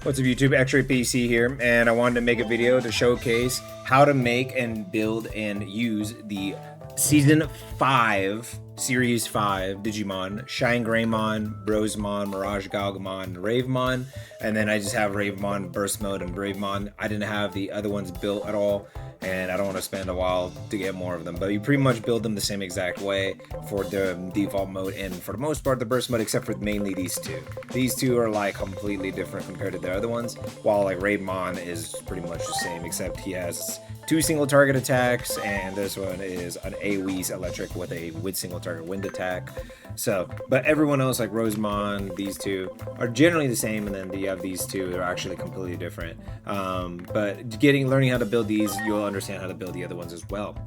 What's up YouTube, Xraypc here, and I wanted to make a video to showcase how to make and build and use the Season 5, Series 5 Digimon, Shine Greymon, Rosemon, Mirage Galgamon, Ravemon, and then I just have Ravemon, Burst Mode, and Bravemon. I didn't have the other ones built at all, and I don't want to spend a while to get more of them, but you pretty much build them the same exact way for the default mode and for the most part the burst mode, except for mainly these two. These two are like completely different compared to the other ones, while like Raidmon is pretty much the same, except he has 2 single target attacks, and this one is an AoE electric with a single target wind attack. So, but everyone else like Rosemon, these two are generally the same, and then you have these two that are actually completely different. But learning how to build these, you'll understand how to build the other ones as well.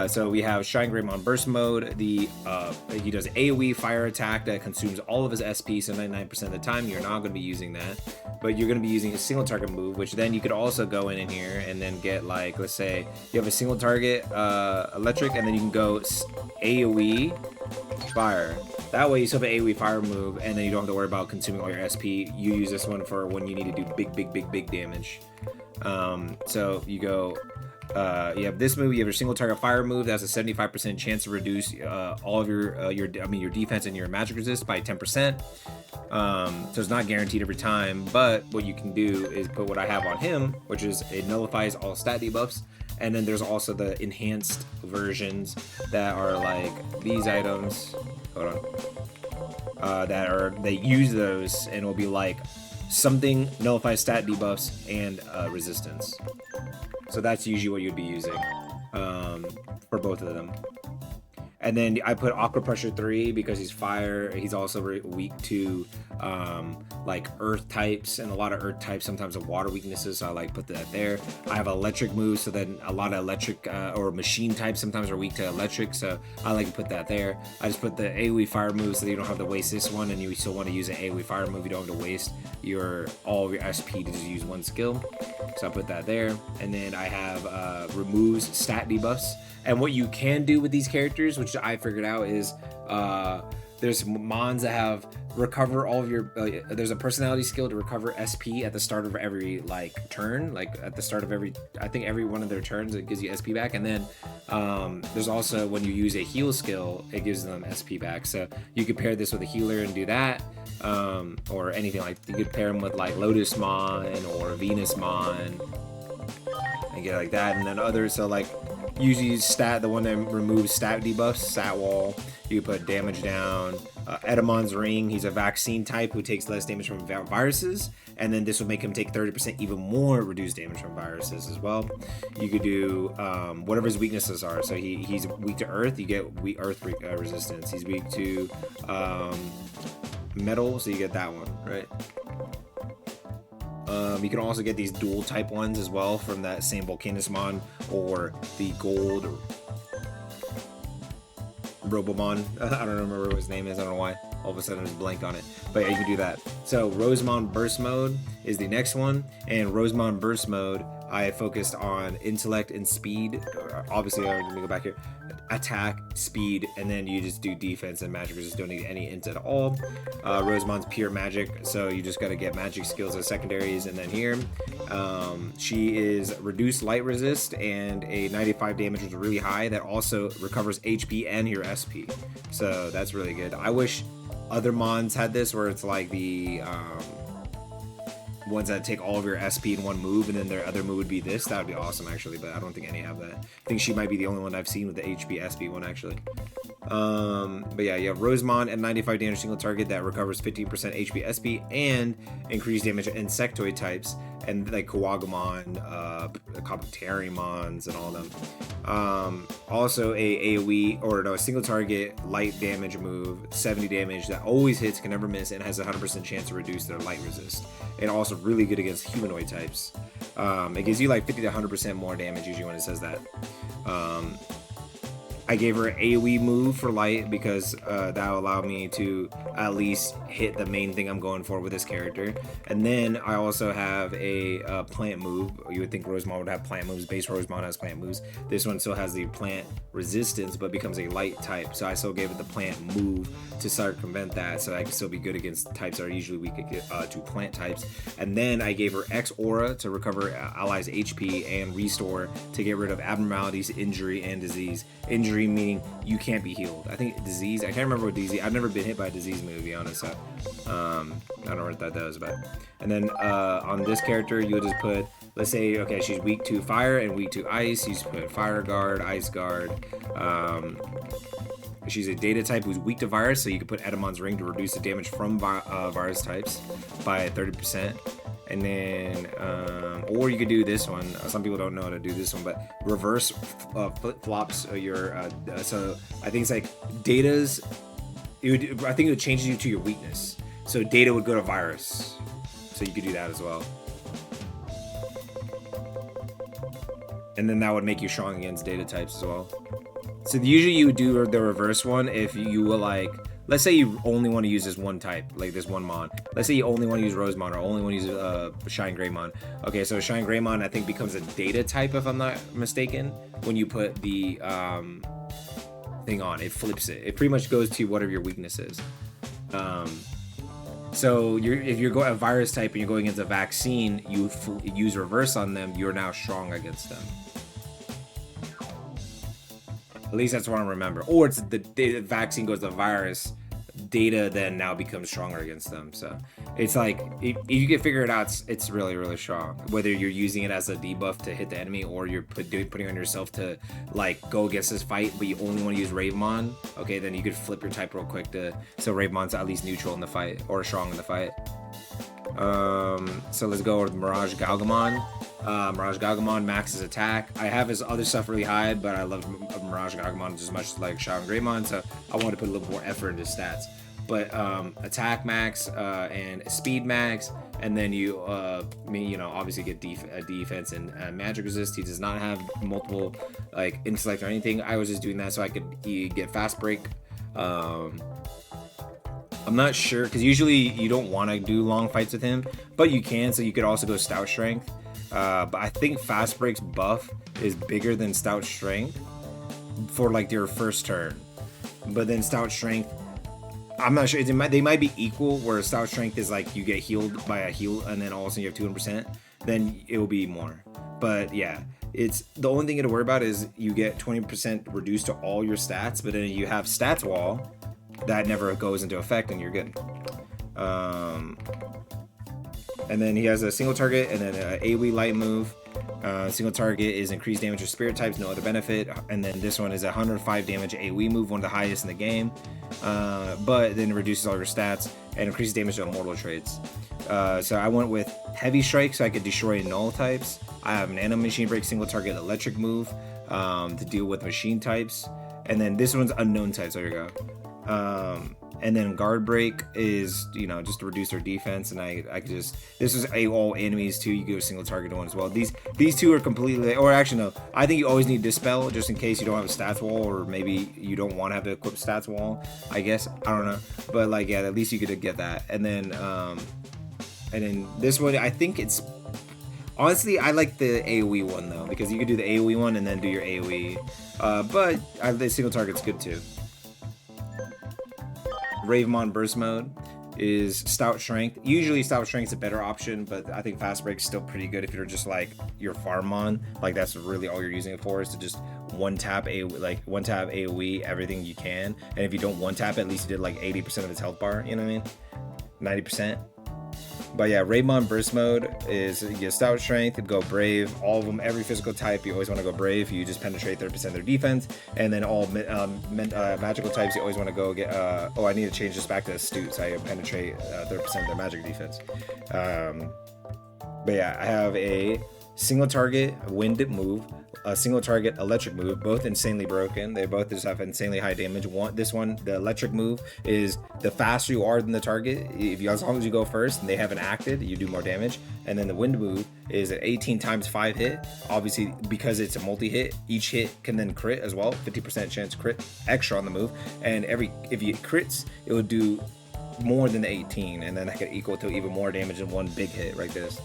So we have Shine Greymon Burst Mode. He does AoE fire attack that consumes all of his SP, so 99% of the time you're not going to be using that, but you're going to be using a single target move, which then you could also go in here and then get, like, let's say you have a single target electric, and then you can go AoE fire. That way you still have an AoE fire move, and then you don't have to worry about consuming all your SP. You use this one for when you need to do big damage. So you go, you have this move, you have your single target fire move that has a 75% chance to reduce all of your defense and your magic resist by 10%. So it's not guaranteed every time, but what you can do is put what I have on him, which is it nullifies all stat debuffs. And then there's also the enhanced versions that are like these items. Hold on. They use those and will be like something nullifies stat debuffs and resistance. So that's usually what you'd be using for both of them. And then I put Aqua Pressure 3 because he's fire. He's also weak to like earth types, and a lot of earth types sometimes have water weaknesses, so I like put that there. I have electric moves, so then a lot of electric or machine types sometimes are weak to electric, so I like to put that there. I just put the AoE fire move so that you don't have to waste this one, and you still want to use an AoE fire move. You don't have to waste all of your SP to just use one skill, so I put that there. And then I have removes stat debuffs. And what you can do with these characters, which I figured out, is there's mons that have recover all of your there's a personality skill to recover SP at the start of every like turn, like at the start of every one of their turns it gives you SP back. And then there's also when you use a heal skill, it gives them SP back, so you could pair this with a healer and do that, or anything. Like you could pair them with like Lotus Mon or Venus Mon and get like that. And then others, so like usually the one that removes stat debuffs, stat wall, you put damage down. Edamon's Ring, he's a vaccine type who takes less damage from viruses, and then this will make him take 30% even more reduced damage from viruses as well. You could do whatever his weaknesses are. So he's weak to earth, you get earth resistance. He's weak to metal, so you get that one, right? You can also get these dual type ones as well from that same Volcanusmon or the gold Robomon. I don't remember what his name is. I don't know why. All of a sudden I just blanked on it. But yeah, you can do that. So Rosemon Burst Mode is the next one. And Rosemon Burst Mode, I focused on intellect and speed. Obviously, let me go back here. Attack, speed, and then you just do defense and magic resist. Don't need any int at all. Rosemon's pure magic, so you just got to get magic skills as secondaries. And then here, she is reduced light resist and a 95 damage, which is really high. That also recovers HP and your SP, so that's really good. I wish other mons had this, where it's like the ones that take all of your SP in one move, and then their other move would be this. That would be awesome, actually, but I don't think any have that. I think she might be the only one I've seen with the HP SP one, actually. But yeah, you have Rosemon at 95 damage single target that recovers 15% HP SP and increased damage to insectoid types, and like Kawagamon, Copterimons, and all of them. Also a single target light damage move, 70 damage that always hits, can never miss, and has a 100% chance to reduce their light resist. And also really good against humanoid types. It gives you like 50 to 100% more damage usually when it says that. I gave her an AoE move for light because that will allow me to at least hit the main thing I'm going for with this character. And then I also have a plant move. You would think Rosemon would have plant moves. Base Rosemon has plant moves. This one still has the plant resistance, but becomes a light type. So I still gave it the plant move to circumvent that, so I can still be good against types that are usually weak to plant types. And then I gave her X Aura to recover allies' HP and restore to get rid of abnormalities, injury, and disease. Injury meaning you can't be healed. I think disease, I can't remember what disease, I've never been hit by a disease move, to be honest. So, I don't know what that does, but. And then on this character, you'll just put, let's say, okay, she's weak to fire and weak to ice. You just put fire guard, ice guard. She's a data type who's weak to virus, so you can put Edamon's Ring to reduce the damage from virus types by 30%. And then, or you could do this one. Some people don't know how to do this one, but reverse flip-flops your, so I think it's like data's, I think it changes you to your weakness. So data would go to virus. So you could do that as well. And then that would make you strong against data types as well. So usually you would do the reverse one if you were like, let's say you only want to use this one type, like this one mon. Let's say you only want to use Rosemon or only want to use Shine Greymon. Okay, so Shine Greymon I think becomes a data type if I'm not mistaken. When you put the thing on, it flips it. It pretty much goes to whatever your weakness is. So if you're going a virus type and you're going against a vaccine, you use reverse on them, you're now strong against them. At least that's what I remember. Or it's the vaccine goes to virus, data then now becomes stronger against them. So it's like, if you can figure it out, it's really, really strong. Whether you're using it as a debuff to hit the enemy or you're putting on yourself to like go against this fight, but you only want to use Ravemon, okay, then you could flip your type real quick so Ravemon's at least neutral in the fight or strong in the fight. So let's go with Mirage Galgamon. Mirage Galgamon maxes attack. I have his other stuff really high, but I love Mirage Galgamon just as much like Shine Greymon, so I want to put a little more effort into stats. But attack max and speed max, and then you obviously get defense and magic resist. He does not have multiple like intellect or anything. I was just doing that so I could get fast break. I'm not sure because usually you don't want to do long fights with him, but you can. So you could also go stout strength. But I think fast break's buff is bigger than stout strength for like your first turn. But then stout strength, I'm not sure. They might be equal. Where stout strength is like you get healed by a heal, and then all of a sudden you have 200%. Then it will be more. But yeah, it's the only thing you have to worry about is you get 20% reduced to all your stats. But then you have stats wall that never goes into effect, and you're good. And then he has a single target and then an AoE light move. Single target is increased damage of spirit types, no other benefit. And then this one is 105 damage AoE move, one of the highest in the game. But then it reduces all your stats and increases damage to immortal traits. So I went with heavy strike so I could destroy null types. I have nano machine break, single target electric move to deal with machine types. And then this one's unknown types. There you go. And then guard break is, just to reduce their defense. And I could just, this is all enemies too. You go single target one as well. These two are completely, or actually no, I think you always need dispel just in case you don't have a stats wall, or maybe you don't want to have to equip stats wall, I guess. I don't know. But like, yeah, at least you could get that. And then this one, I think it's, honestly, I like the AoE one though, because you could do the AoE one and then do your AoE. But the single target's good too. Ravemon burst mode is stout strength. Usually stout strength is a better option, but I think fast break is still pretty good if you're just like your farmmon. Like that's really all you're using it for, is to just one tap AoE everything you can. And if you don't one tap, at least you did like 80% of its health bar. You know what I mean? 90%. But yeah, Ravemon burst mode is you get stout strength, go brave, all of them, every physical type, you always want to go brave. You just penetrate 30% of their defense, and then all magical types, you always want to go get, I need to change this back to astute, so I penetrate 30% of their magic defense. But yeah, I have a single target wind move, a single target electric move, both insanely broken. They both just have insanely high damage. This one, the electric move, is the faster you are than the target. As long as you go first and they haven't acted, you do more damage. And then the wind move is an 18 times 5 hit. Obviously, because it's a multi-hit, each hit can then crit as well. 50% chance crit extra on the move. And if you crits, it would do more than the 18, and then that could equal to even more damage in one big hit like this.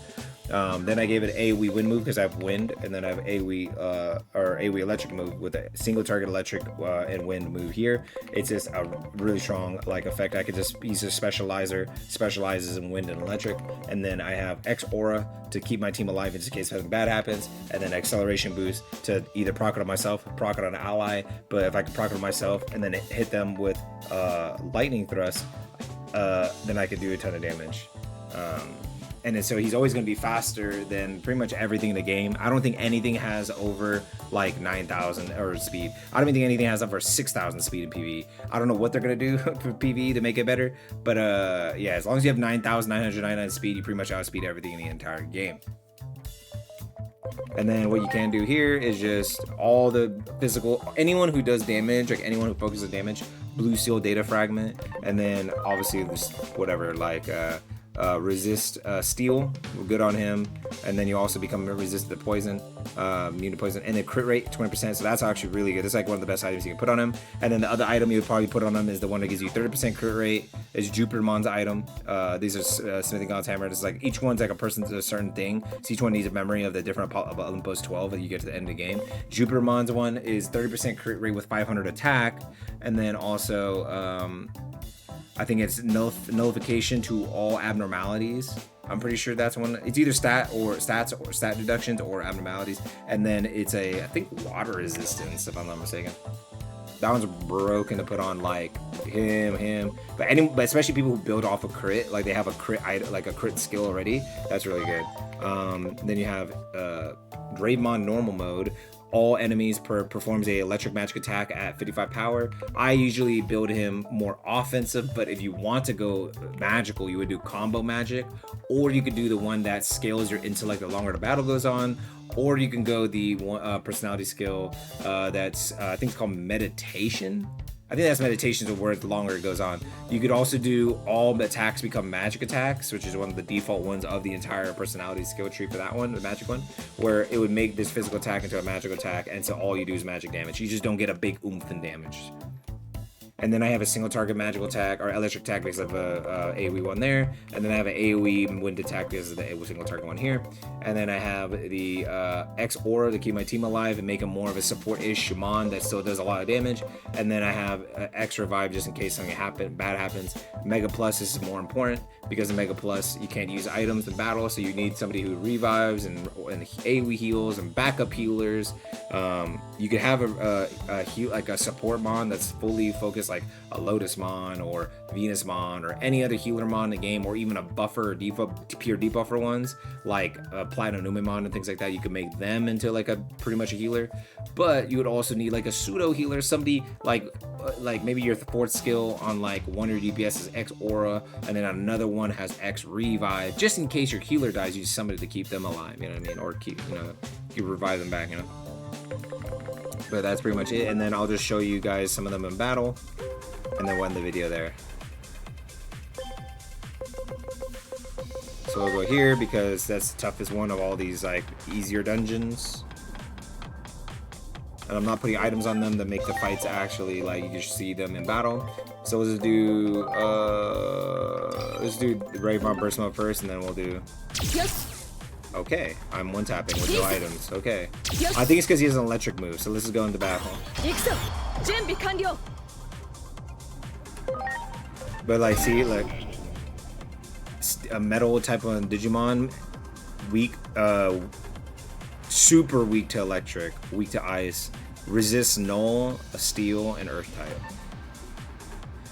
Then I gave it AoE wind move because I have wind, and then I have AoE electric move with a single target electric and wind move here. It's just a really strong like effect. I could just use a specializer, specializes in wind and electric, and then I have X aura to keep my team alive in case something bad happens, and then acceleration boost to either proc it on myself, proc it on an ally. But if I can proc it on myself and then hit them with lightning thrust, then I could do a ton of damage. And so he's always going to be faster than pretty much everything in the game. I don't think anything has over like 9,000 or speed. I don't even think anything has over 6,000 speed in PvE. I don't know what they're going to do for PvE to make it better. But yeah, as long as you have 9,999 speed, you pretty much outspeed everything in the entire game. And then what you can do here is just all the physical, anyone who does damage, like anyone who focuses damage, blue seal data fragment, and then obviously this whatever like resist steel, good on him. And then you also become resistant to poison, immune to poison, and the crit rate 20%, so that's actually really good. It's like one of the best items you can put on him. And then the other item you would probably put on him is the one that gives you 30% crit rate. Is Jupitermon's item. These are Smithing God's Hammer. It's like each one's like a person's a certain thing, so each one needs a memory of the different Olympus 12 that you get to the end of the game. Jupitermon's one is 30% crit rate with 500 attack, and then also I think it's nullification to all abnormalities. I'm pretty sure that's one. It's either stats or stat deductions or abnormalities. And then it's I think water resistance, if I'm not mistaken. That one's broken to put on like him. But especially people who build off a crit, like they have a crit item, like a crit skill already. That's really good. Then you have Xraypc normal mode. All enemies performs a electric magic attack at 55 power. I usually build him more offensive, but if you want to go magical, you would do combo magic, or you could do the one that scales your intellect the longer the battle goes on, or you can go the personality skill that's I think it's called meditation. I think that's meditation is a word the longer it goes on. You could also do all attacks become magic attacks, which is one of the default ones of the entire personality skill tree for that one, the magic one, where it would make this physical attack into a magical attack, and so all you do is magic damage. You just don't get a big oomph and damage. And then I have a single target magical attack or electric attack because of a AoE one there. And then I have an AoE wind attack because of the single target one here. And then I have the X aura to keep my team alive and make him more of a support-ish shaman that still does a lot of damage. And then I have X revive just in case something bad happens. Mega plus is more important because in Mega plus you can't use items in battle, so you need somebody who revives and AoE heals and backup healers. You could have a heal like a support mon that's fully focused, like a Lotus Mon or Venus Mon or any other healer Mon in the game, or even a buffer or pure debuffer ones like Platinum Numemon and things like that. You could make them into like a pretty much a healer, but you would also need like a pseudo healer, somebody like maybe your fourth skill on like one of your DPS is X aura, and then another one has X revive, just in case your healer dies, use somebody to keep them alive, you know what I mean, or keep, you revive them back, But that's pretty much it, and then I'll just show you guys some of them in battle, and then we'll end the video there. So we'll go here because that's the toughest one of all these like easier dungeons. And I'm not putting items on them to make the fights actually like you just see them in battle. So let's do Xraypc burst mode first, and then we'll do. Okay, I'm one tapping with no items. Okay, I think it's because he has an electric move. So let's just go into battle. But like, see, like a metal type of Digimon, weak, super weak to electric, weak to ice, resists null, a steel, and earth type.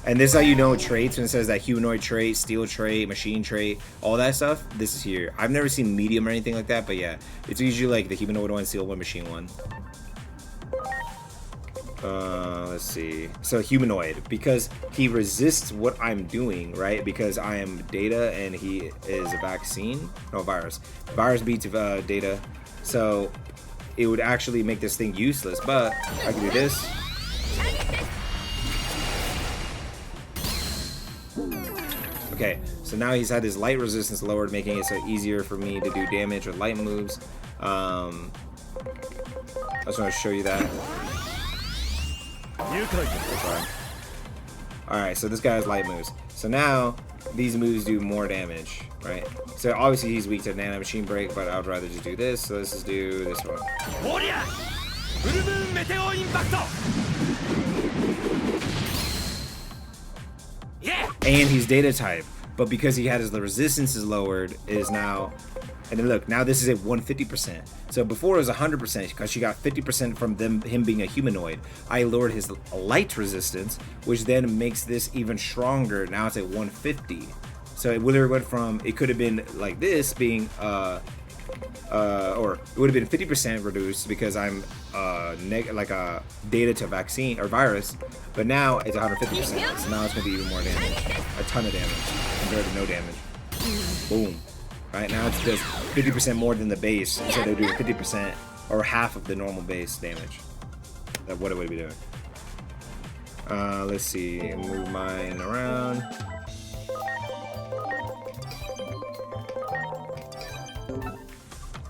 And this is how you know traits when it says that humanoid trait, steel trait, machine trait, all that stuff. This is here. I've never seen medium or anything like that, but yeah, it's usually like the humanoid one, steel one, machine one. Let's see. So humanoid, because he resists what I'm doing, right? Because I am data and he is a vaccine. No, virus. Virus beats data. So it would actually make this thing useless, but I can do this. Okay, so now he's had his light resistance lowered, making it so easier for me to do damage with light moves. I just want to show you that. Alright, so this guy has light moves. So now, these moves do more damage, right? So obviously he's weak to Nano Machine Break, but I would rather just do this. So let's just do this one. And he's data type, but because he had his resistance is lowered, it is now. And then look, now this is at 150%. So before it was 100% because she got 50% from him being a humanoid. I lowered his light resistance, which then makes this even stronger. Now it's at 150. So it literally went from, it could have been like this being, or it would have been 50% reduced because I'm like a data to vaccine or virus, but now it's 150%. So now it's gonna be even more damage, a ton of damage compared to no damage. Boom. Right now it's just 50% more than the base, so they do 50% or half of the normal base damage. That's what it would be doing. Let's see, move mine around.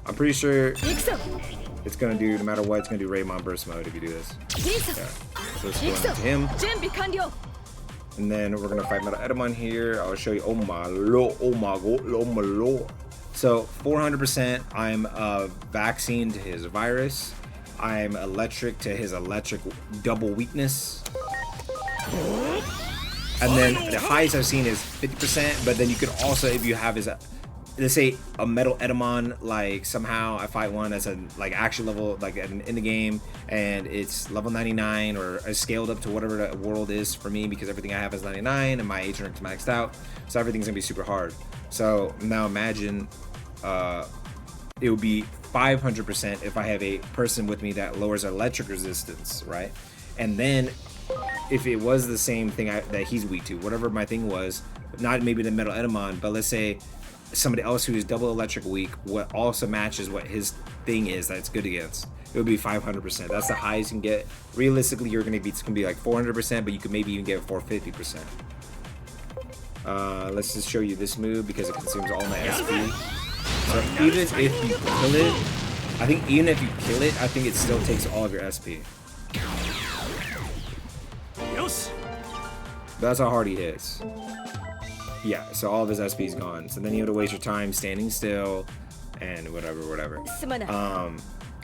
I'm pretty sure it's gonna do, no matter what, it's gonna do Raymond burst mode if you do this. Yeah. So let's go into him. And then we're gonna fight Metal Edamon here. I'll show you. Oh my lord, oh my god, oh my lord. So 400%, I'm vaccine to his virus. I'm electric to his electric double weakness. And then the highest I've seen is 50%, but then you could also, if you have his, let's say a Metal Edamon, like somehow I fight one that's a like action level, like in the game, and it's level 99 or scaled up to whatever the world is for me because everything I have is 99 and my age rank's maxed out, so everything's gonna be super hard. So now imagine it would be 500% if I have a person with me that lowers electric resistance, right? And then if it was the same thing that he's weak to, whatever my thing was, not maybe the Metal Edamon, but let's say somebody else who is double electric weak, what also matches what his thing is that it's good against, it would be 500%. That's the highest you can get. Realistically, you're gonna be, it's gonna be like 400%, but you could maybe even get 450%. Let's just show you this move because it consumes all my SP. So even if you kill it, I think even if you kill it, I think it still takes all of your SP. That's how hard he hits. Yeah, so all of his SP is gone. So then you have to waste your time standing still and whatever.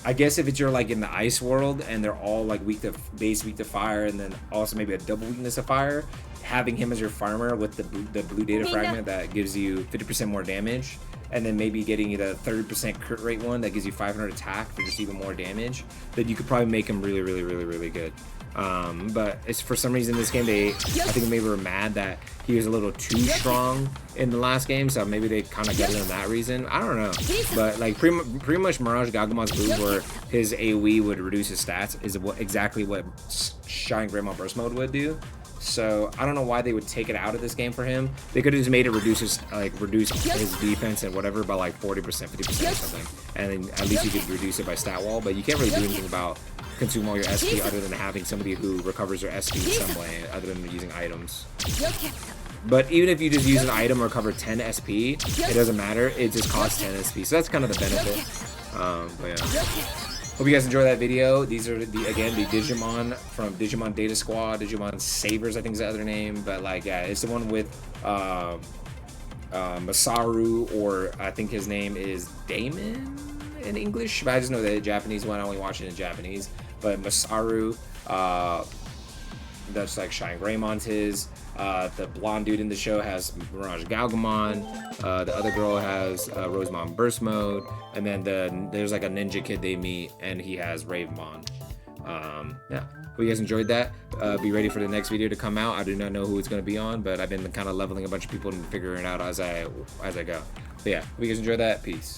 I guess if it's you're like in the ice world and they're all like weak to base, weak to fire, and then also maybe a double weakness of fire, having him as your farmer with the blue data fragment that gives you 50% more damage, and then maybe getting you the 30% crit rate one that gives you 500 attack for just even more damage, then you could probably make him really good. But it's for some reason this game I think maybe were mad that he was a little too strong in the last game, so maybe they kind of got it on that reason. I don't know, but like pretty much Mirage Gagumon's move where his AoE would reduce his stats is exactly what Shine Greymon Burst Mode would do. So I don't know why they would take it out of this game for him. They could have just made it reduce his defense and whatever by like 40%, 50% or something, and then at least you could reduce it by stat wall. But you can't really do anything about consume all your SP other than having somebody who recovers their SP in some way, other than using items. But even if you just use an item or recover 10 SP, it doesn't matter. It just costs 10 SP. So that's kind of the benefit. But yeah. Hope you guys enjoyed that video. These are the Digimon from Digimon Data Squad, Digimon Savers, I think is the other name. But like, yeah, it's the one with Masaru, or I think his name is Damon in English. But I just know the Japanese one. I only watch it in Japanese. But Masaru, that's like Shine Greymon's his. The blonde dude in the show has Mirage Galgamon. The other girl has Rosemon Burst Mode, and then there's like a ninja kid they meet, and he has Ravemon. Yeah, hope you guys enjoyed that. Be ready for the next video to come out. I do not know who it's going to be on, but I've been kind of leveling a bunch of people and figuring it out as I go. But yeah, hope you guys enjoyed that. Peace.